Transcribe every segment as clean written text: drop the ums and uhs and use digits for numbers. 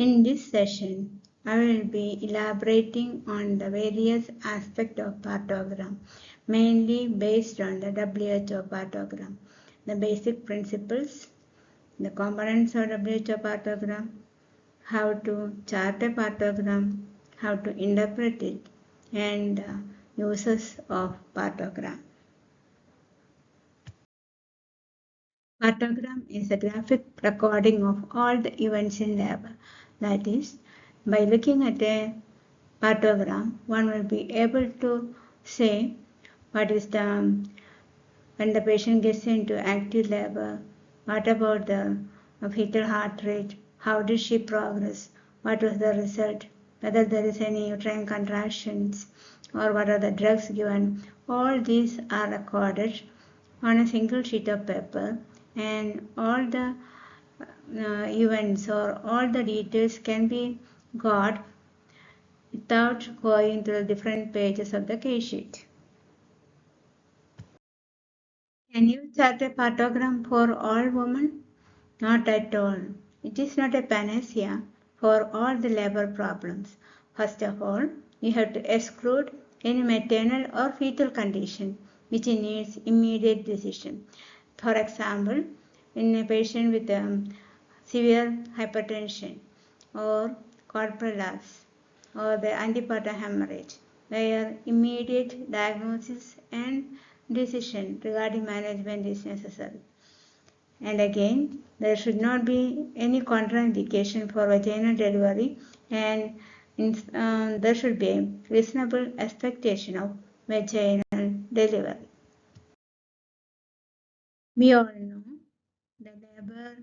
In this session, I will be elaborating on the various aspects of partogram, mainly based on the WHO partogram, the basic principles, the components of WHO partogram, how to chart a partogram, how to interpret it, and uses of partogram. Partogram is a graphic recording of all the events in lab. That is, by looking at a partogram, one will be able to say what is the when the patient gets into active labor, what about the fetal heart rate, how did she progress, what was the result, whether there is any uterine contractions or what are the drugs given. All these are recorded on a single sheet of paper, and all the events or all the details can be got without going to the different pages of the case sheet. Can you chart a partogram for all women? Not at all. It is not a panacea for all the labor problems. First of all, you have to exclude any maternal or fetal condition which needs immediate decision. For example, in a patient with severe hypertension or corporal loss or the antepartum hemorrhage, where immediate diagnosis and decision regarding management is necessary. And again, there should not be any contraindication for vaginal delivery, and there should be a reasonable expectation of vaginal delivery. We all know the labor,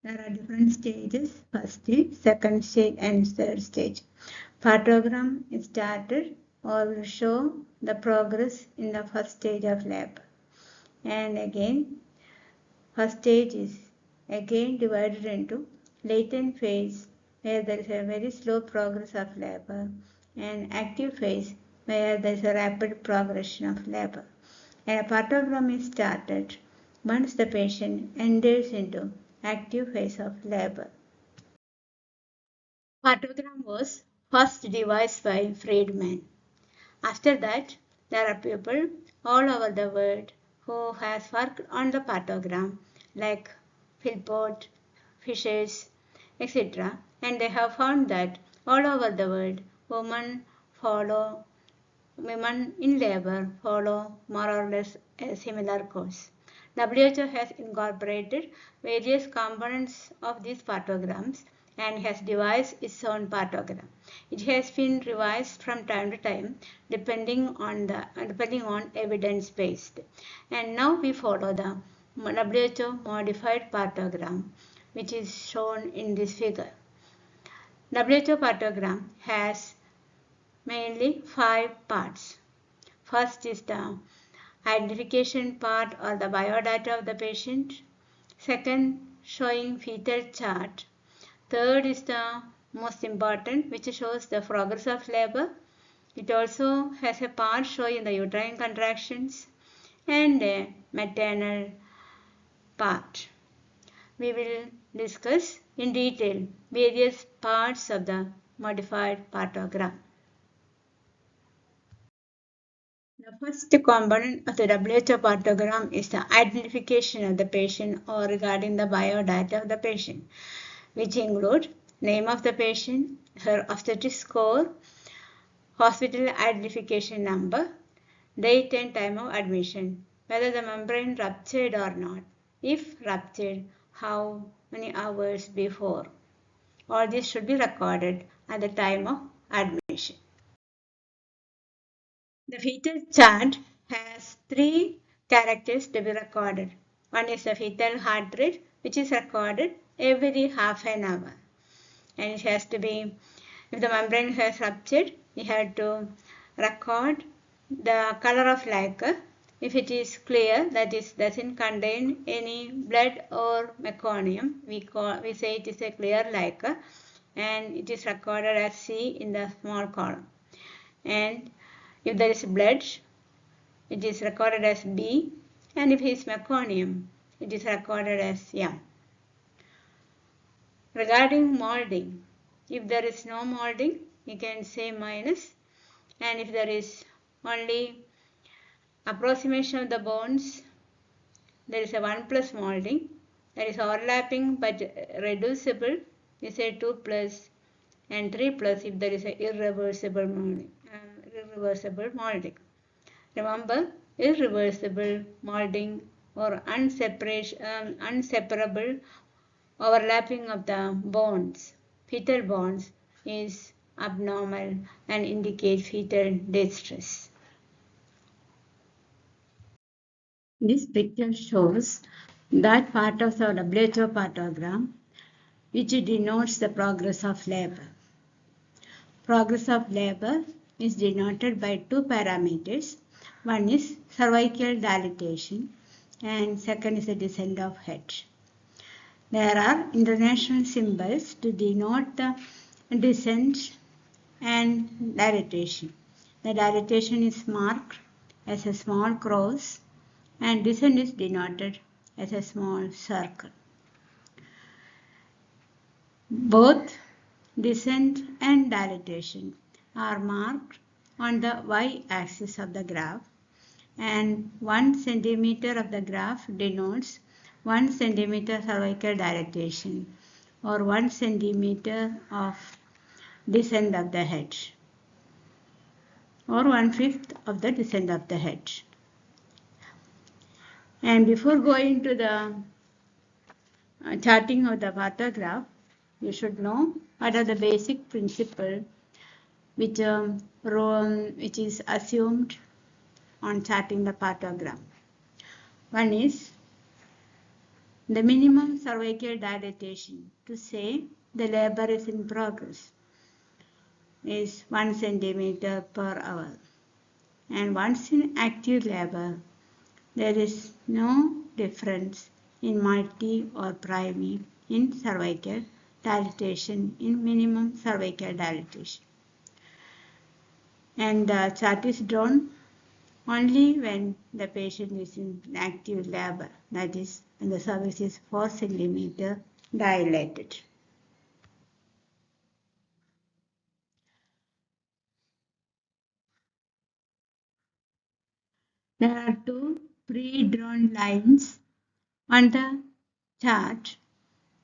there are different stages, first stage, second stage, and third stage. Partogram is started or will show the progress in the first stage of labor. And again, first stage is again divided into latent phase, where there is a very slow progress of labor, and active phase, where there is a rapid progression of labor. And a partogram is started once the patient enters into active phase of labor. Partogram was first devised by Friedman. After that, there are people all over the world who has worked on the partogram, like Philpott, Fishers, etc. And they have found that all over the world, women in labor follow more or less a similar course. WHO has incorporated various components of these partograms and has devised its own partogram. It has been revised from time to time depending on evidence based. And now we follow the WHO modified partogram, which is shown in this figure. WHO partogram has mainly 5 parts. First is the identification part or the biodata of the patient. Second, showing fetal chart. Third is the most important, which shows the progress of labor. It also has a part showing the uterine contractions and a maternal part. We will discuss in detail various parts of the modified partogram. The first component of the WHO partogram is the identification of the patient or regarding the biodata of the patient, which include name of the patient, her obstetric score, hospital identification number, date and time of admission, whether the membrane ruptured or not. If ruptured, how many hours before. All this should be recorded at the time of admission. The fetal chart has 3 characters to be recorded. One is the fetal heart rate, which is recorded every half an hour. And it has to be, if the membrane has ruptured, you have to record the color of lacquer. If it is clear, that is doesn't contain any blood or meconium, we say it is a clear lacquer, and it is recorded as C in the small column. And if there is blood, it is recorded as B, and if it is meconium, it is recorded as M. Regarding molding, If there is no molding, you can say minus, and if there is only approximation of the bones, there is a 1 plus molding. That is overlapping but reducible, you say 2 plus, and 3 plus if there is a irreversible molding. Remember, irreversible molding or unseparable overlapping of the bones, fetal bones, is abnormal and indicate fetal distress. This picture shows that part of the WHO partogram which denotes the progress of labor. Progress of labor is denoted by two parameters. One is cervical dilatation and second is the descent of head. There are international symbols to denote the descent and dilatation. The dilatation is marked as a small cross and descent is denoted as a small circle. Both descent and dilatation are marked on the y-axis of the graph, and 1 centimeter of the graph denotes 1 centimeter cervical dilatation or 1 centimeter of descent of the head or 1/5 of the descent of the head. And before going to the charting of the partograph, you should know what are the basic principles which is assumed on charting the partogram. One is the minimum cervical dilatation, to say the labor is in progress, is 1 centimeter per hour. And once in active labor, there is no difference in multi or primi in cervical dilatation, in minimum cervical dilatation. And the chart is drawn only when the patient is in active labor, that is, when the cervix is 4 centimeter dilated. There are two pre-drawn lines on the chart.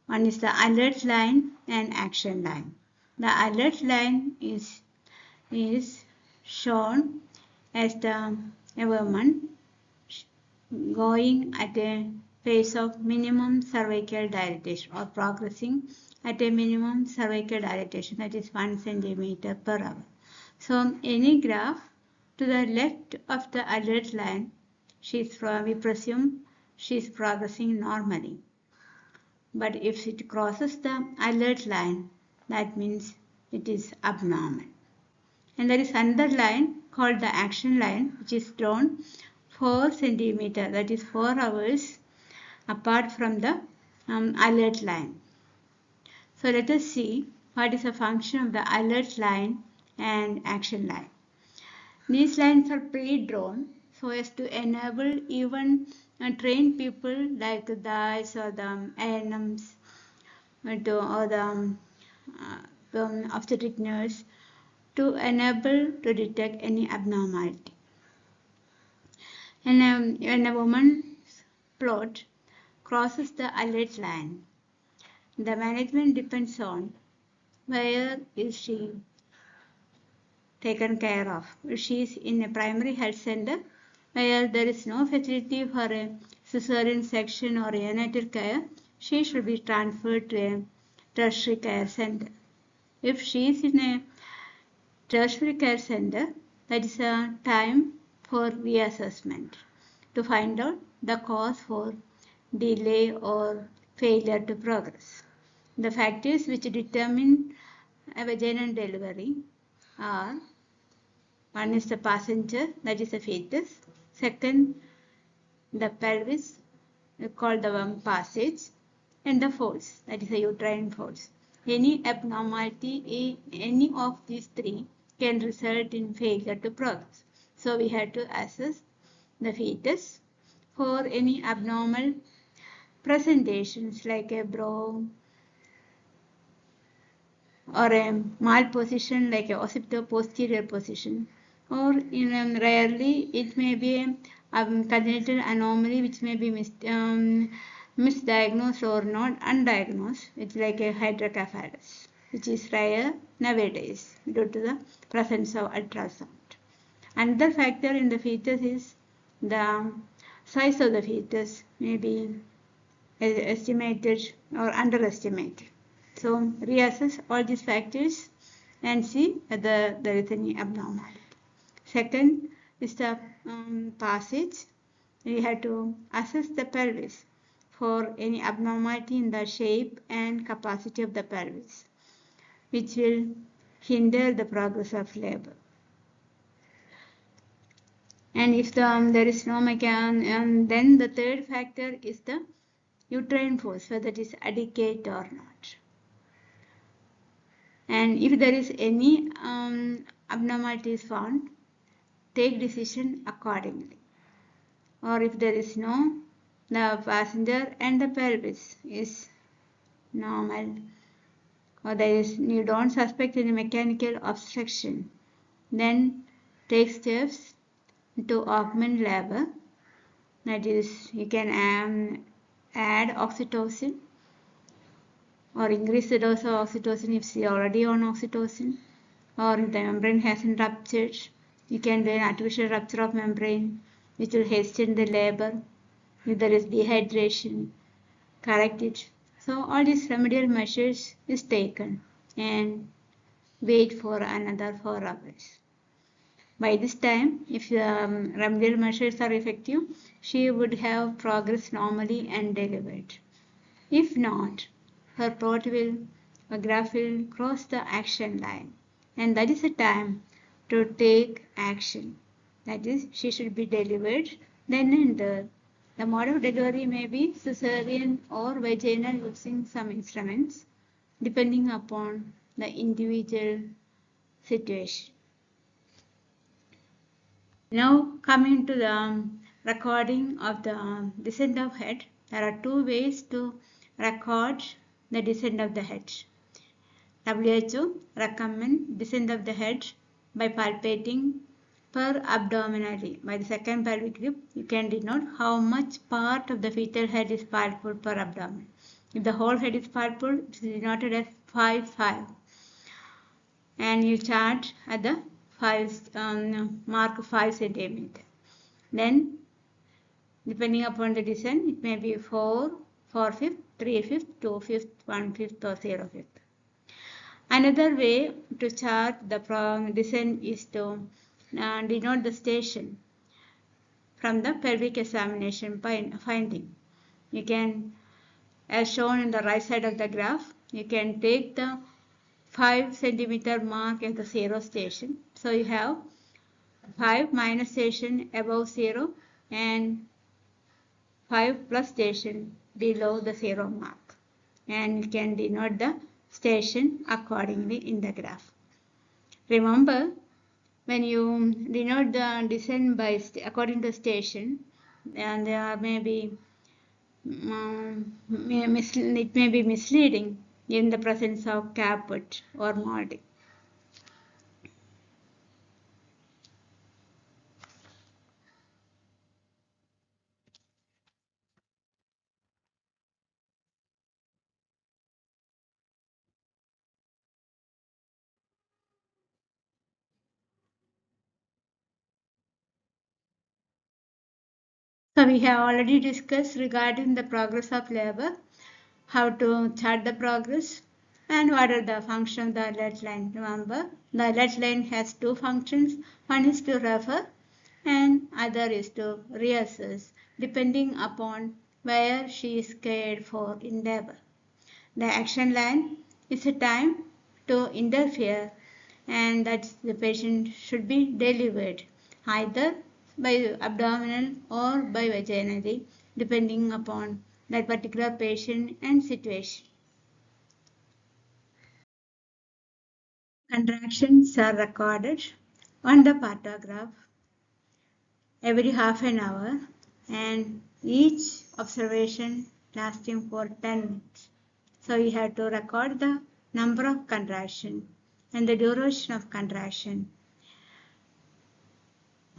One is the alert line and action line. The alert line is shown as a woman going at a pace of minimum cervical dilatation or progressing at a minimum cervical dilatation, that is 1 centimeter per hour. So any graph to the left of the alert line, we presume she is progressing normally. But if it crosses the alert line, that means it is abnormal. And there is another line called the action line, which is drawn 4 centimeter, that is 4 hours apart from the alert line. So let us see what is the function of the alert line and action line. These lines are pre-drawn so as to enable even trained people like the DICE or the ANMs or the obstetric nurse to enable to detect any abnormality. And when a woman's plot crosses the alert line, the management depends on where is she taken care of. If she is in a primary health center where there is no facility for a cesarean section or neonatal care, she should be transferred to a tertiary care center. If she is in a tertiary care center, that is a time for reassessment to find out the cause for delay or failure to progress. The factors which determine a vaginal delivery are: one is the passenger, that is the fetus. Second, the pelvis, called the passage, and the folds, that is the uterine folds. Any abnormality in any of these three can result in failure to progress. So we have to assess the fetus for any abnormal presentations like a brow, or a malposition like a occipito-posterior position, or in rarely it may be a congenital anomaly which may be misdiagnosed or not undiagnosed. It's like a hydrocephalus, which is rare nowadays due to the presence of ultrasound. Another factor in the fetus is the size of the fetus may be estimated or underestimated. So reassess all these factors and see whether there is any abnormality. Second is the passage. We have to assess the pelvis for any abnormality in the shape and capacity of the pelvis, which will hinder the progress of labor. And if there is no mechanism, then the third factor is the uterine force, whether it is adequate or not. And if there is any abnormalities found, take decision accordingly. Or if there is no, the passenger and the pelvis is normal, or you don't suspect any mechanical obstruction, then take steps to augment labor. That is, you can add oxytocin or increase the dose of oxytocin if you're already on oxytocin, or if the membrane hasn't ruptured, you can do an artificial rupture of membrane which will hasten the labor. If there is dehydration, correct it. So all these remedial measures is taken and wait for another 4 hours. By this time, if the remedial measures are effective, she would have progressed normally and delivered. If not, her graph will cross the action line, and that is the time to take action. That is, she should be delivered then and there. The mode of delivery may be cesarean or vaginal using some instruments, depending upon the individual situation. Now coming to the recording of the descent of head, there are 2 ways to record the descent of the head. WHO recommend descent of the head by palpating per abdominally. By the second pelvic rib, you can denote how much part of the fetal head is palpable per abdomen. If the whole head is palpable, it is denoted as 5-5. And you chart at the mark 5 centimeter. Then, depending upon the descent, it may be 4/5, 3/5, 2/5, 1/5, or 0/5. Another way to chart the descent is to denote the station from the pelvic examination finding. You can, as shown in the right side of the graph, you can take the 5 centimeter mark as the 0 station. So you have 5 minus station above 0 and 5 plus station below the 0 mark. And you can denote the station accordingly in the graph. Remember, when you denote the descent by according to station, and there may be it may be misleading in the presence of caput or molding. So we have already discussed regarding the progress of labor, how to chart the progress, and what are the functions of the alert line. Remember, the alert line has 2 functions. One is to refer and other is to reassess, depending upon where she is cared for in labor. The action line is a time to interfere, and that the patient should be delivered either by abdominal or by vaginally, depending upon that particular patient and situation. Contractions are recorded on the partograph every half an hour, and each observation lasting for 10 minutes. So you have to record the number of contraction and the duration of contraction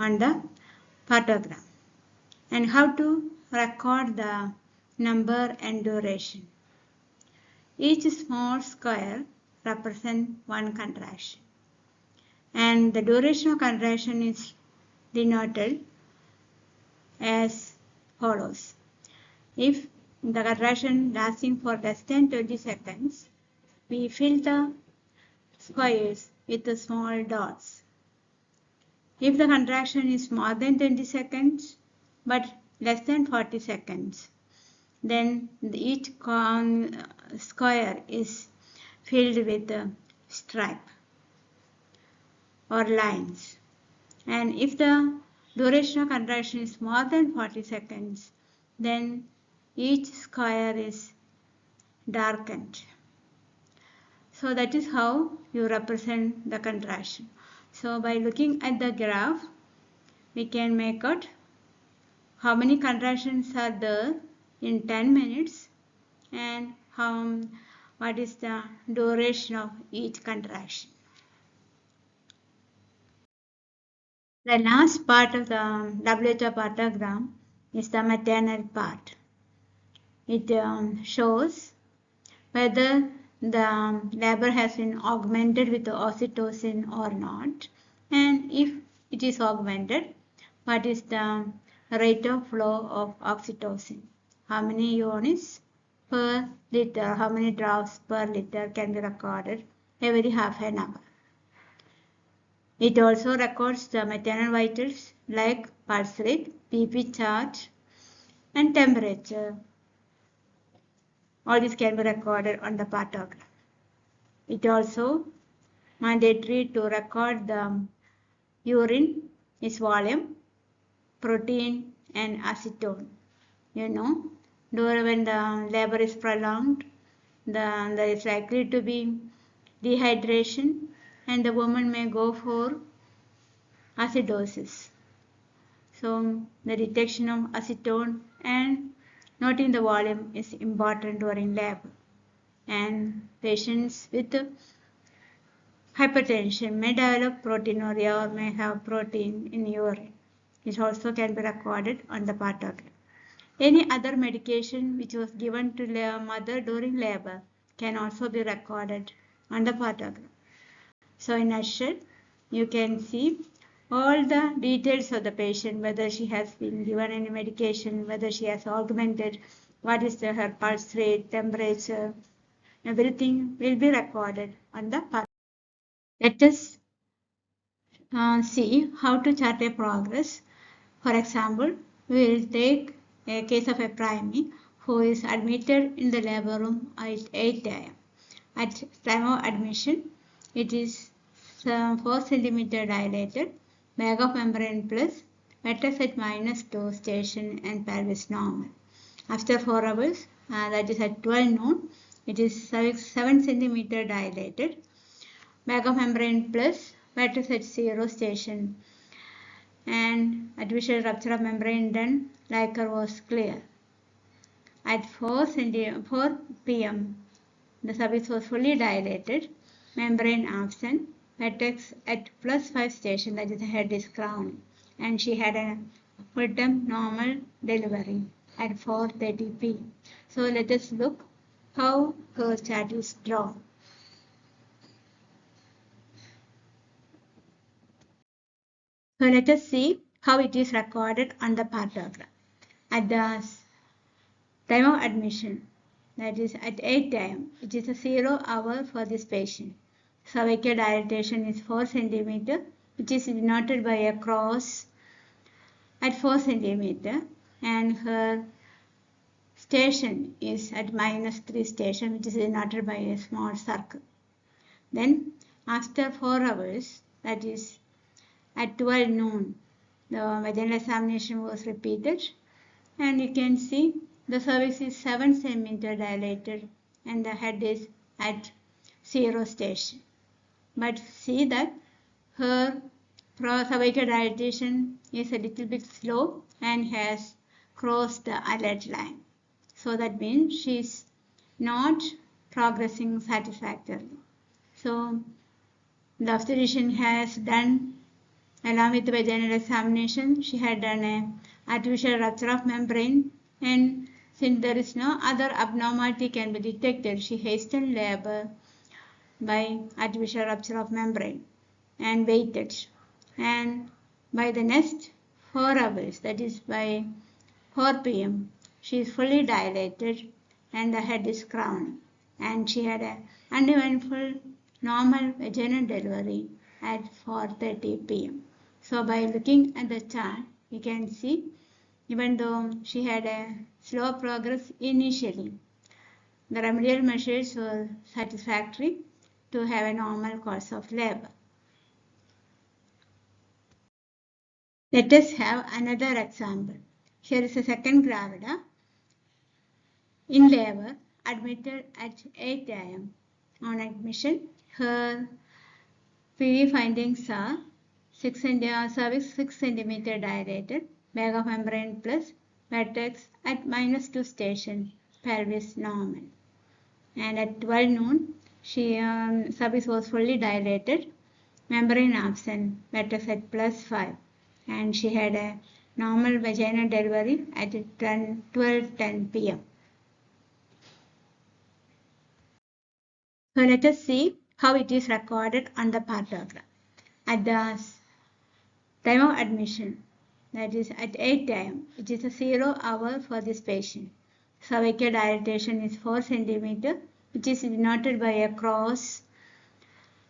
on the partogram, and how to record the number and duration. Each small square represents one contraction, and the duration of contraction is denoted as follows. If the contraction lasting for less than 20 seconds, we fill the squares with the small dots. If the contraction is more than 20 seconds but less than 40 seconds, then each square is filled with a stripe or lines. And if the duration of contraction is more than 40 seconds, then each square is darkened. So that is how you represent the contraction. So by looking at the graph, we can make out how many contractions are there in 10 minutes and what is the duration of each contraction. The last part of the WHO partogram is the maternal part. It shows whether the labor has been augmented with the oxytocin or not, and if it is augmented, what is the rate of flow of oxytocin, how many units per liter, how many drops per liter can be recorded every half an hour. It also records the maternal vitals like pulse rate, BP chart, and temperature. All this can be recorded on the partogram. It also mandatory to record the urine, its volume, protein, and acetone. You know, when the labor is prolonged, there is likely to be dehydration, and the woman may go for acidosis. So the detection of acetone and noting the volume is important during labor. And patients with hypertension may develop proteinuria or may have protein in urine. It also can be recorded on the partogram. Any other medication which was given to the mother during labor can also be recorded on the partogram. So in a nutshell, you can see all the details of the patient, whether she has been given any medication, whether she has augmented, what is her pulse rate, temperature, everything will be recorded on the partogram. Let us see how to chart a progress. For example, we will take a case of a primate who is admitted in the labor room at 8 a.m. At time of admission, it is 4 cm dilated, bag of membrane plus, vertex at -2 station and pelvis normal. After 4 hours, that is at 12 noon, it is 7 cm dilated, bag of membrane plus, vertex at 0 station, and artificial rupture of membrane done, Liker was clear. At 4 p.m., the cervix was fully dilated, membrane absent, vertex at +5 station, that is the head is crowning, and she had a full-term normal delivery at 4:30 p.m. So let us look how her chart is drawn. So let us see how it is recorded on the partogram. At the time of admission, that is at 8 a.m., it is a 0 hour for this patient. Cervical dilatation is 4 cm, which is denoted by a cross at 4 cm, and her station is at -3 station, which is denoted by a small circle. Then after 4 hours, that is at 12 noon, the vaginal examination was repeated, and you can see the cervix is 7 cm dilated and the head is at 0 station. But see that her cervical dilatation is a little bit slow and has crossed the alert line. So that means she is not progressing satisfactorily. So the obstetrician has done, along with the vaginal examination, she had done an artificial rupture of membrane, and since there is no other abnormality can be detected, she hastened labor by artificial rupture of membrane and waited. And by the next 4 hours, that is by 4 p.m., she is fully dilated and the head is crowned, and she had an uneventful normal vaginal delivery at 4:30 p.m. So by looking at the chart, you can see even though she had a slow progress initially, the remedial measures were satisfactory to have a normal course of labor. Let us have another example. Here is a second gravida in labor, admitted at 8 a.m. On admission, her PV findings are cervix 6 cm dilated, bag of membrane plus vertex at -2 station, pelvis normal. And at 12 noon, cervix was fully dilated, membrane absent, vertex at +5, and she had a normal vaginal delivery at 12:10 p.m. So let us see how it is recorded on the partogram. At the time of admission, that is at 8 a.m., it is a 0 hour for this patient. Cervical dilatation is 4 cm, which is denoted by a cross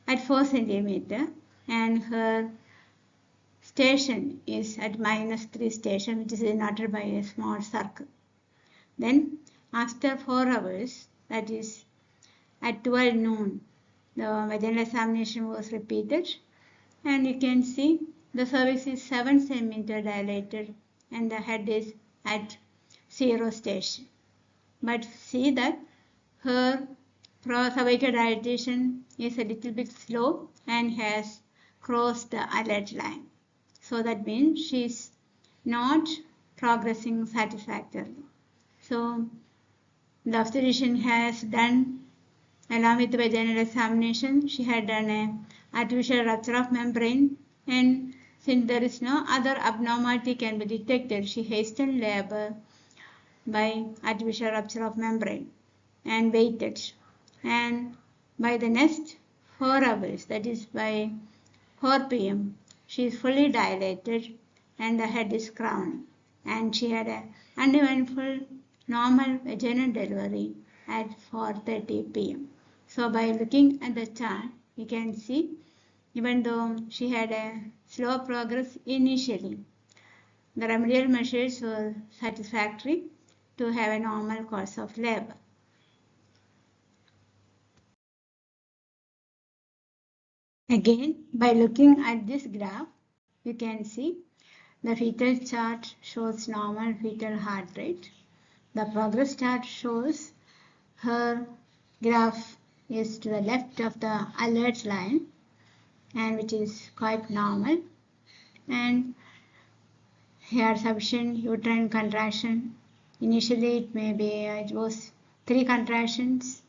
at 4 cm, and her station is at -3 station, which is denoted by a small circle. Then after 4 hours, that is at 12 noon, the vaginal examination was repeated, and you can see the cervix is 7 cm dilated and the head is at 0 station. But see that her cervical dilatation is a little bit slow and has crossed the alert line. So that means she is not progressing satisfactorily. So the obstetrician has done, along with the vaginal examination, she had done an artificial rupture of membrane, and since there is no other abnormality can be detected, she hastened labor by artificial rupture of membrane and waited. And by the next 4 hours, that is by 4 p.m., she is fully dilated and the head is crowned, and she had an uneventful normal vaginal delivery at 4:30 p.m. So by looking at the chart, you can see even though she had a slow progress initially, the remedial measures were satisfactory to have a normal course of labor. Again, by looking at this graph, you can see the fetal chart shows normal fetal heart rate. The progress chart shows her graph is to the left of the alert line, and which is quite normal, and here sufficient uterine contraction. Initially it was 3 contractions,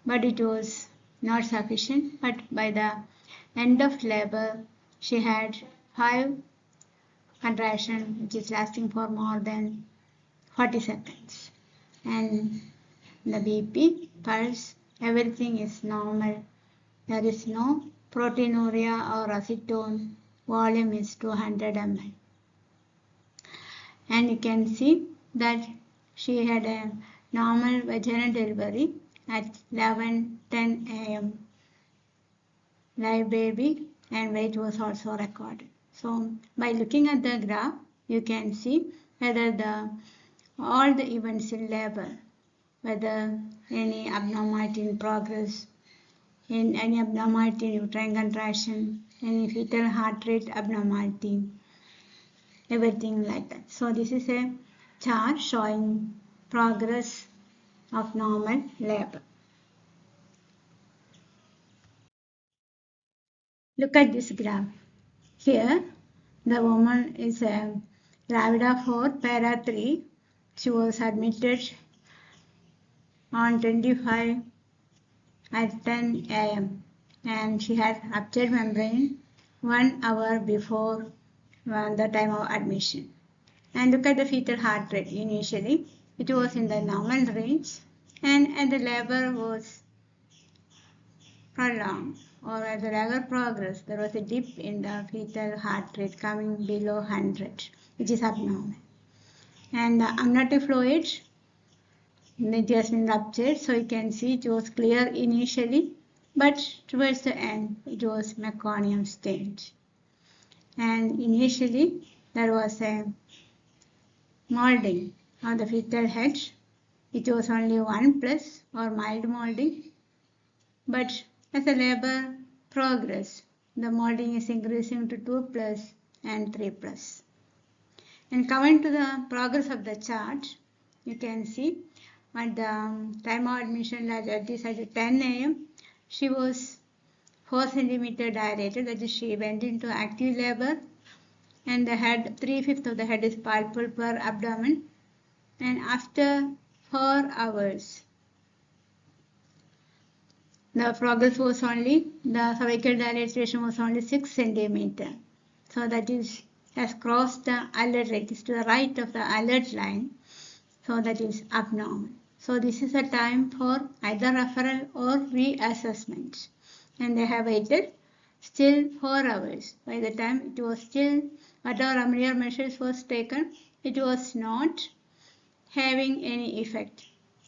but it was not sufficient, but by the end of labor she had 5 contractions, which is lasting for more than 40 seconds, and the BP, pulse, everything is normal. There is no proteinuria or acetone. Volume is 200 ml. And you can see that she had a normal vaginal delivery at 11:10 a.m. Live baby, and weight was also recorded. So by looking at the graph, you can see whether all the events in labor, whether any abnormality in progress, in any abnormality in uterine contraction, any fetal heart rate abnormality, everything like that. So this is a chart showing progress of normal labor. Look at this graph. Here the woman is a gravida for para 3. She was admitted on 25 at 10 a.m. and she had ruptured membrane 1 hour before the time of admission. And look at the fetal heart rate. Initially, it was in the normal range, and as the labor was prolonged or as the labor progressed, there was a dip in the fetal heart rate coming below 100, which is abnormal. And the amniotic fluid, it has been ruptured, so you can see it was clear initially, but towards the end, it was meconium stained. And initially, there was a molding on the fetal head. It was only 1+ or mild molding, but as the labor progressed, the molding is increasing to 2+ and 3+. And coming to the progress of the chart, you can see at the time of admission, that is at 10 a.m., she was 4 cm dilated, that is, she went into active labor, and the head, 3/5 of the head is palpable per abdomen. And after 4 hours, the progress was only, the cervical dilatation was only 6 cm. So that is, has crossed the alert rate, is to the right of the alert line. So that is abnormal. So this is a time for either referral or reassessment. And they have waited still 4 hours. By the time it was still, whatever remedial measures was taken, it was not having any effect.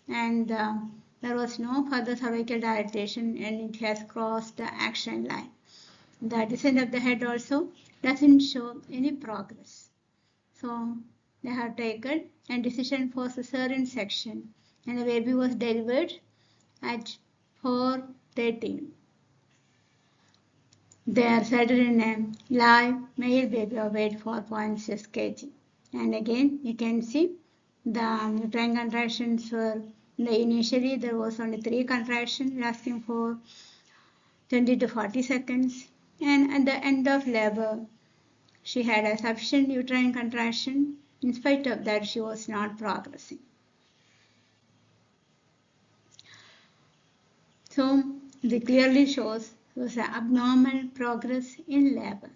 And there was no further cervical dilatation, and it has crossed the action line. The descent of the head also doesn't show any progress. So they have taken a decision for cesarean section, and the baby was delivered at 4:13. They are settled in a live male baby of weight 4.6 kg. And again, you can see the uterine contractions were, initially there was only 3 contractions lasting for 20 to 40 seconds. And at the end of labor, she had a sufficient uterine contraction. In spite of that, she was not progressing. So, it clearly shows there was an abnormal progress in labor.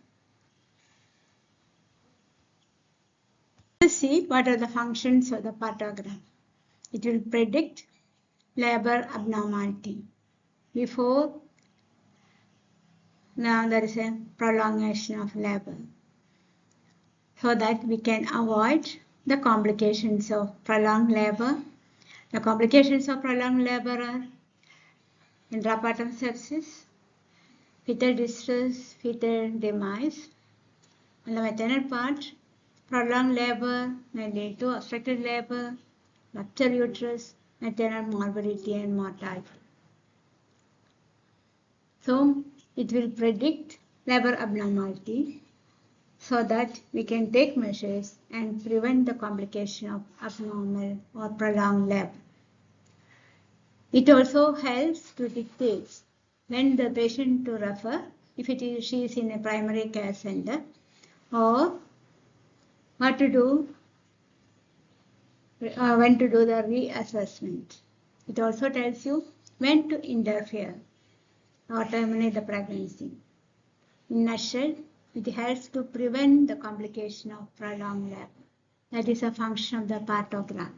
Let's see what are the functions of the partogram. It will predict labor abnormality before now there is a prolongation of labor, so that we can avoid the complications of prolonged labor. The complications of prolonged labor are intrapartum sepsis, fetal distress, fetal demise. On the maternal part, prolonged labor may lead to obstructed labor, ruptured uterus, maternal morbidity and mortality. So it will predict labor abnormality so that we can take measures and prevent the complication of abnormal or prolonged labor. It also helps to dictate when the patient to refer, if she is in a primary care center, or what to do, when to do the reassessment. It also tells you when to interfere or terminate the pregnancy. In a nutshell, it helps to prevent the complication of prolonged labor. That is a function of the partogram.